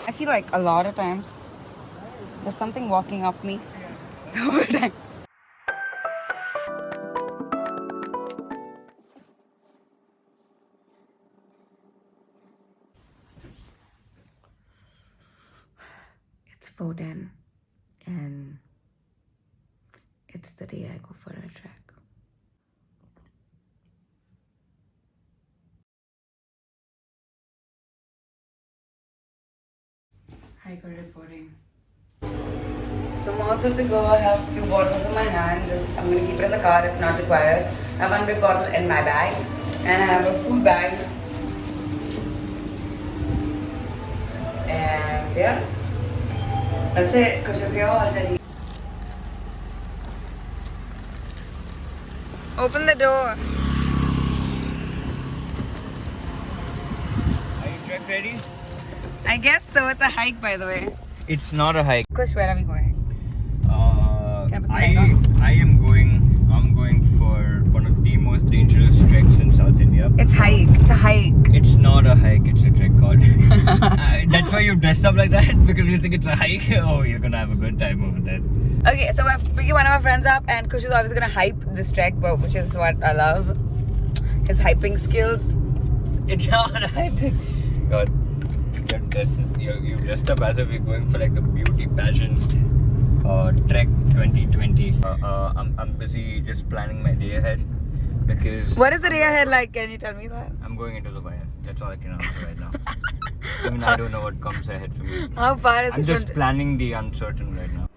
I feel like a lot of times there's something walking up me the whole time. It's 4:10 and it's the day I go for a trek. Hiker reporting. So I'm all set to go. I have 2 bottles in my hand. I'm going to keep it in the car if not required. I have 1 big bottle in my bag and I have a food bag. And yeah, that's it. Kush is here already. Open the door. Are you trek ready? I guess so. It's a hike, by the way. It's not a hike. Kush, where are we going? I'm going for one of the most dangerous treks in South India. It's hike. It's a hike. It's not a hike, it's a trek, God. That's why you dressed up like that? Because you think it's a hike? Oh, you're gonna have a good time over there. Okay, so we're picking one of our friends up and Kush is always gonna hype this trek, but which is what I love. His hyping skills. It's not a hike. God, you're dressed up as if you're going for like the beauty pageant trek 2020. I'm busy just planning my day ahead because... What is the day ahead like? Can you tell me that? I'm going into the wire. That's all I can answer right now. I mean, I don't know what comes ahead for me. How far is it? I'm just planning the uncertain right now.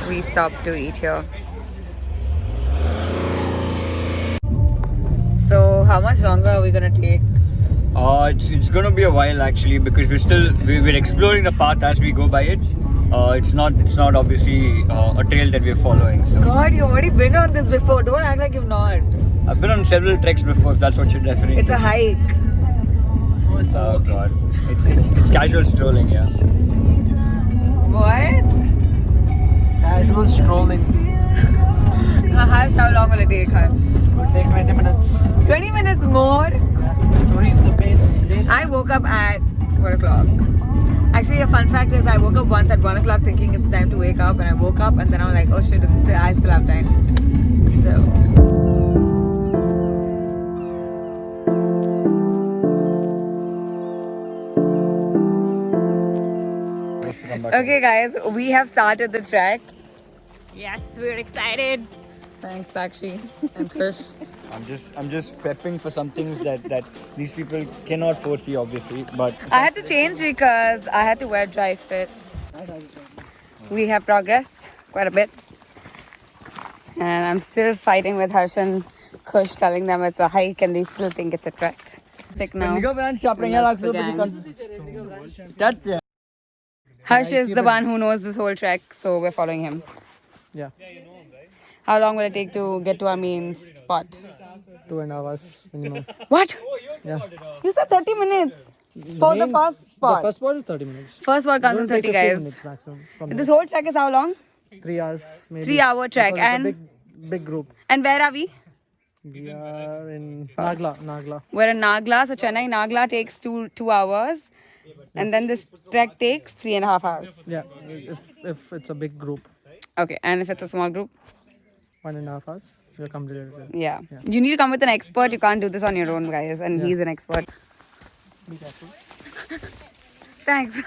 We stopped to eat here. So how much longer are we gonna take? It's gonna be a while actually because we're exploring the path as we go by it. It's not obviously a trail that we're following. So. God, you've already been on this before. Don't act like you've not. I've been on several treks before. If that's what you're referring It's to. a hike. Oh God, it's casual strolling, yeah. What? Casual strolling. Harsh, how long will it take, Harsh? It would take 20 minutes. 20 minutes more? To reach the base. I woke up at 4 o'clock. Actually, a fun fact is I woke up once at 1 o'clock thinking it's time to wake up, and I woke up and then I was like, oh shit, I still have time. So... Okay guys, we have started the trek. Yes, we're excited. Thanks Sakshi and Krish. I'm just prepping for some things that these people cannot foresee obviously, but I had to change because I had to wear dry fit. We have progressed quite a bit. And I'm still fighting with Harsh and Kush, telling them it's a hike and they still think it's a trek. Thick now. Harsh is the one who knows this whole trek, so we're following him. Yeah. How long will it take to get to our main spot? 2.5 hours minimum. What? Yeah. You said 30 minutes for the first spot. The first spot is 30 minutes. First spot comes in It will 30 take 15 guys. minutes maximum from This there. whole trek is how long? 3 hours maybe. 3-hour trek. Because And it's a big group. and where are we? We are in Nagla. We're in Nagla. So Chennai-Nagala takes 2 hours. And then this trek takes 3.5 hours. Yeah. If it's a big group, Okay. And if it's a small group? 1.5 hours. We're completed with it. Yeah. You need to come with an expert. You can't do this on your own, guys. And he's an expert. Be careful. Thanks.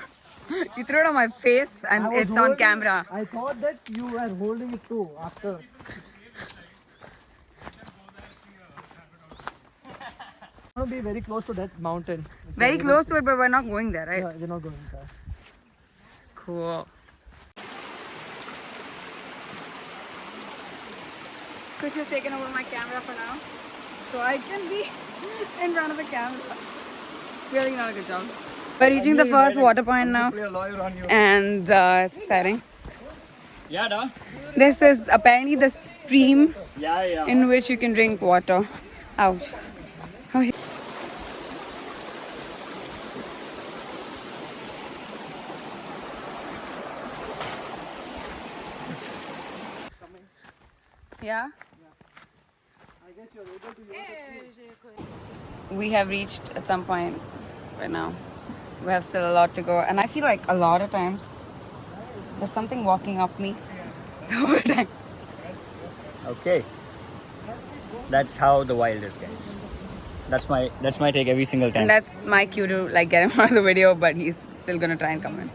You threw it on my face and it's on camera. I thought that you were holding it too after. I want to be very close to that mountain. Very close to it, but we're not going there, right? Yeah, we're not going there. Cool. Kush has taken over my camera for now. So I can be in front of the camera. Really not a good job. We're reaching the first water point now. And it's exciting. yeah, da. This is apparently the stream Yeah. in which you can drink water. Ouch. Oh, Yeah? I guess you're able to use it. We have reached at some point right now. We have still a lot to go. And I feel like a lot of times there's something walking up me the whole time. Okay. That's how the wild is, guys. That's my take every single time. And that's my cue to like get him out of the video, but he's still gonna try and come in.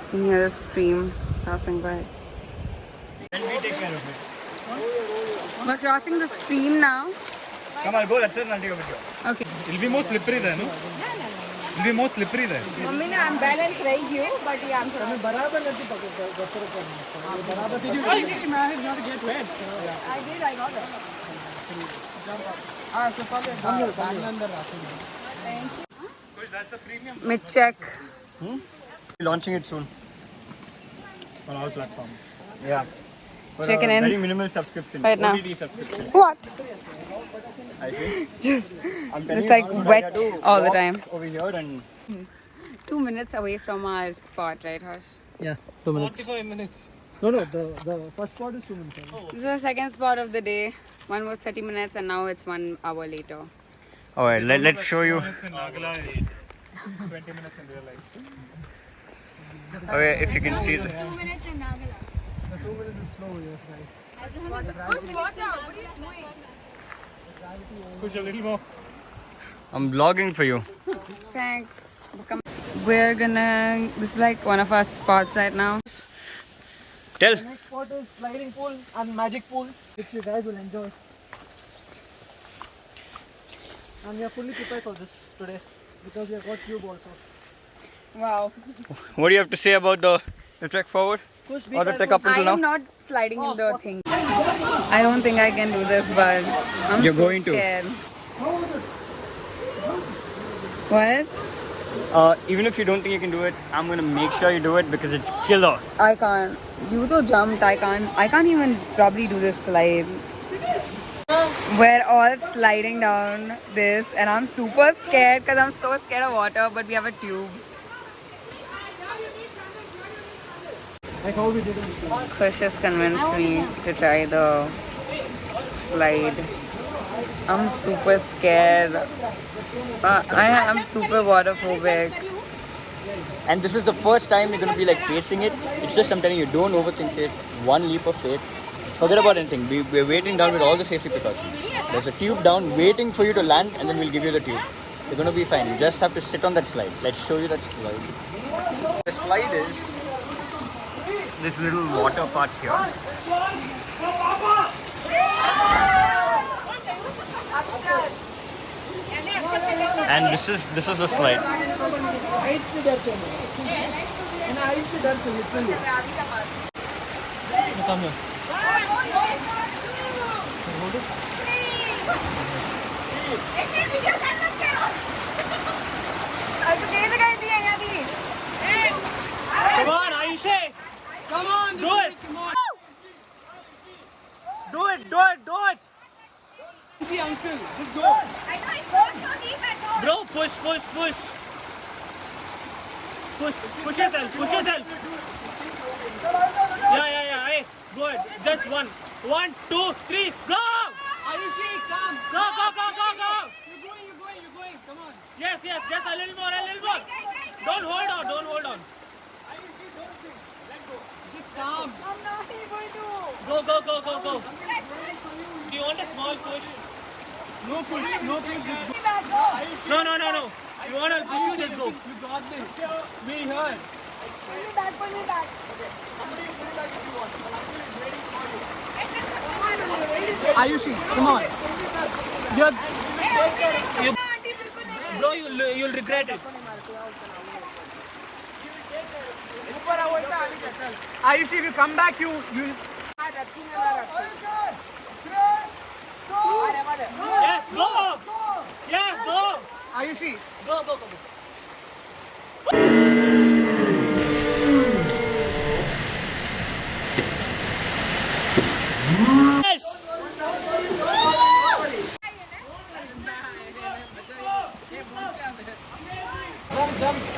You can hear the stream passing by. Then we take care of it. We're crossing the stream now. Come on, go. That's it. I'll take a video. Okay. It'll be more slippery there, no? It'll be more slippery there. Mummy, I'm balanced right here, but yeah, I'm I mean, barabar let the barabar. Did you seriously manage not to get wet? I did, I got it. So probably bag under That's the premium Mid check. Launching it soon. on all platforms. Yeah. For Checking a in. Very minimal subscription. Right now. OTT subscription. What? I think. Just I'm telling it's you like now, wet I do all the walk time. Over here and 2 minutes away from our spot, right, Harsh? Yeah, 2 minutes. 45 minutes. No, the first spot is 2 minutes. This is the second spot of the day. One was 30 minutes and now it's 1 hour later. alright, let's show you. Minutes in Nagala is 20 minutes in real life. Okay, if you can see the 2 minutes in Nagala. The 2 minutes is slow here, guys. Push, watch out. What are you doing? Push a little more. I'm vlogging for you. Thanks. We're gonna, this is like one of our spots right now. Tell. The next spot is sliding pool and magic pool, which you guys will enjoy. And we are fully prepared for this today because we have got cube also. Wow. What do you have to say about the trek forward? Push, Or the trek up I until am now? not sliding in the thing. I don't think I can do this, but I'm You're so going to. scared. What? Even if you don't think you can do it, I'm gonna make sure you do it because it's killer. I can't. You though jumped, I can't even probably do this slide. We're all sliding down this and I'm super scared because I'm so scared of water, but we have a tube. Like how we did it. Kush has convinced me to try the slide. I'm super scared. I'm super waterphobic. And this is the first time you're gonna be like facing it. It's just I'm telling you, don't overthink it. One leap of faith. Forget about anything. We're waiting down with all the safety precautions. There's a tube down waiting for you to land, and then we'll give you the tube. You're gonna be fine. You just have to sit on that slide. Let's show you that slide. The slide is this little water part here. And this is the slide. I used to dance and I used to dance literally. Come here. Come on, Aayushi! Come on, Do it! Do it! Do it! Do it! easy, uncle. Just go. Bro, push, push, push. Push yourself, push yourself. Yeah. Hey, go ahead. Just one. 1, 2, 3, go! Aayushi, come. Go! You're going. Come on. Yes, just a little more. Don't hold on. Aayushi, don't think. Let go. Just calm. Go. Do you want a small push? No push. Just go. No. You want to push, you just go. You got this. We here. Aayushi, come on. Bro, you'll regret it. Aayushi, if you come back, you. Yes, go! Aayushi. Go.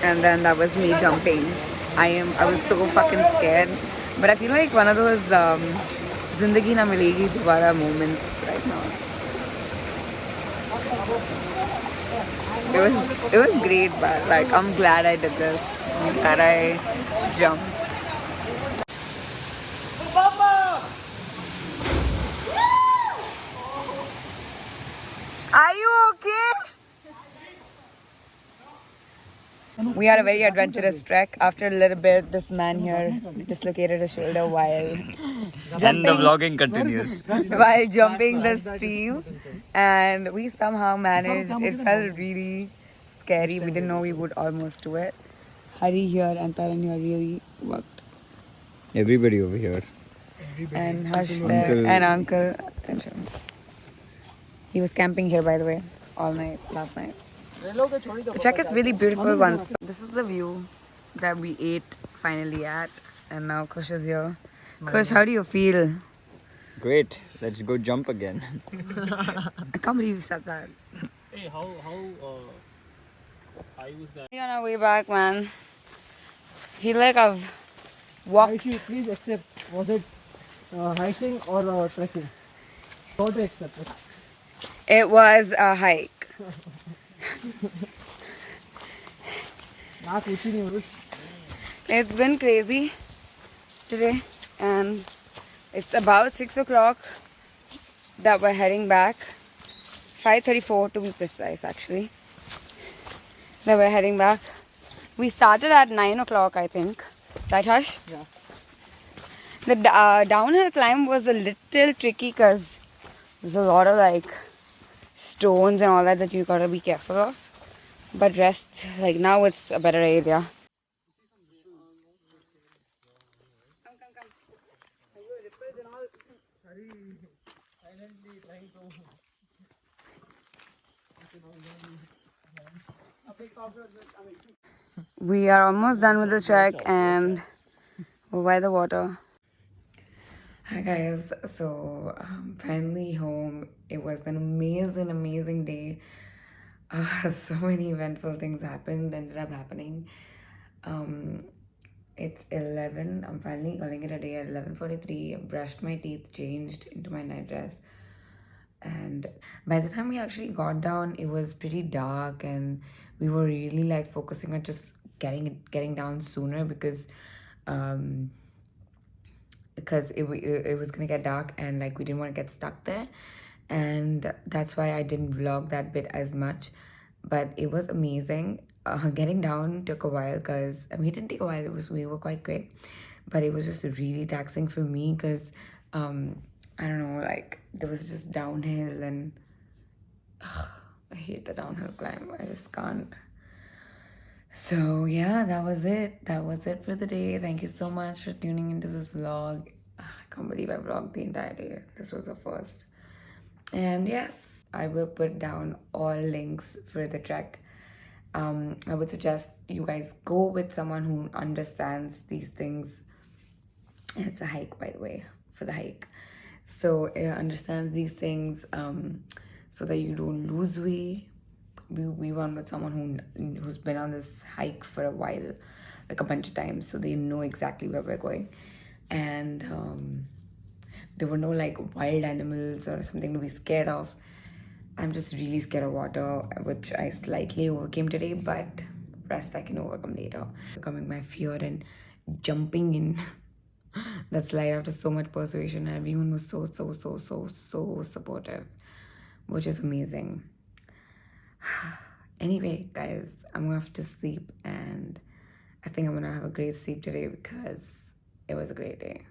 And then that was me jumping. I was so fucking scared. But I feel like one of those Zindagi Na Milegi Dobara moments right now. It was great, but like I'm glad I did this. I'm glad I jumped. Are you okay? We had a very adventurous trek. After a little bit, this man here dislocated his shoulder while And the vlogging continues. jumping the stream, and we somehow managed. It felt really scary. We didn't know we would almost do it. Hari here and Paran here really worked. Everybody over here. And Harsh there and Uncle. He was camping here, by the way, all night last night. The trek is really beautiful once. This is the view that we ate finally at, and now Kush is here. Kush, how do you feel? Great. Let's go jump again. I can't believe you said that. Hey, how high was that? We're on our way back, man. Feel like I've walked. Aayushi, please accept. Was it hiking or trekking? How to accept it? It was a hike. It's been crazy today, and it's about 6 o'clock that we're heading back. 5:34 to be precise, actually. That we're heading back. We started at 9 o'clock, I think. Right, Harsh? Yeah. The downhill climb was a little tricky because there's a lot of like stones and all that you gotta be careful of. But rest, like now it's a better area. We are almost done with the trek and we're by the water. Hi guys, so finally home. It was an amazing day. So many eventful things ended up happening. It's 11. I'm finally calling it a day at 11:43. I brushed my teeth, changed into my night dress, and by the time we actually got down, it was pretty dark, and we were really like focusing on just getting down sooner because it was gonna get dark and like we didn't want to get stuck there, and that's why I didn't vlog that bit as much. But it was amazing. Getting down took a while because I mean it didn't take a while. We were quite quick, but it was just really taxing for me because I don't know, like there was just downhill and I hate the downhill climb. I just can't. So yeah, that was it for the day. Thank you so much for tuning into this vlog. I can't believe I vlogged the entire day. This was the first. And yes, I will put down all links for the trek. I would suggest you guys go with someone who understands these things. It's a hike, by the way, for the hike. So it understands these things so that you don't lose way. We went with someone who's been on this hike for a while, like a bunch of times, so they know exactly where we're going. And there were no like wild animals or something to be scared of. I'm just really scared of water, which I slightly overcame today, but rest I can overcome later. Overcoming my fear and jumping in that slide after so much persuasion. Everyone was so supportive, which is amazing. Anyway, guys, I'm gonna have to sleep, and I think I'm gonna have a great sleep today because it was a great day.